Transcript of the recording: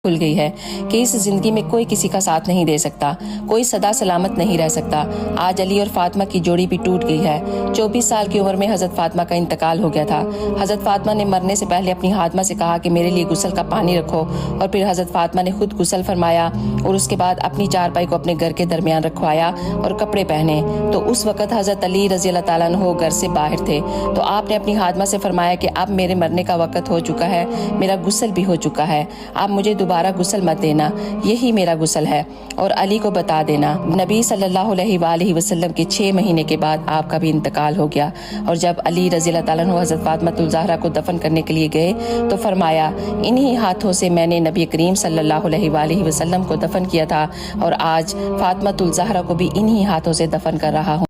खुल गई है कि इस जिंदगी में कोई किसी का साथ नहीं दे सकता, कोई सदा सलामत नहीं रह सकता। आज अली और फातिमा की जोड़ी भी टूट गई है। 24 साल की उम्र में हजरत फातिमा का इंतकाल हो गया था। हजरत फातिमा ने मरने से पहले अपनी हातिमा से कहा कि मेरे लिए गुस्ल का पानी रखो, और फिर हजरत फातिमा ने खुद गुस्ल फरमाया और उसके बाद अपनी चारपाई को अपने घर के दरमियान रखवाया और कपड़े पहने। तो उस वक्त हजरत अली रजी अल्लाह ताला अन्हु घर से बाहर थे। तो आपने अपनी हातिमा से फरमाया कि अब मेरे मरने का वक्त हो चुका है, मेरा गुस्ल भी हो चुका है, आप मुझे दोबारा गुस्ल मत देना, यही मेरा गुस्ल है, और अली को बता देना। नबी सल्लल्लाहु अलैहि वसल्लम के 6 महीने के बाद आपका भी इंतकाल हो गया। और जब अली रज़ी अल्लाह ताला अन्हु हज़रत फातिमा ज़हरा को दफन करने के लिए गए तो फरमाया, इन्हीं हाथों से मैंने नबी करीम सल्लल्लाहु अलैहि वसल्लम को दफन किया था और आज फातिमा ज़हरा को भी इन्हीं हाथों से दफन कर रहा हूँ।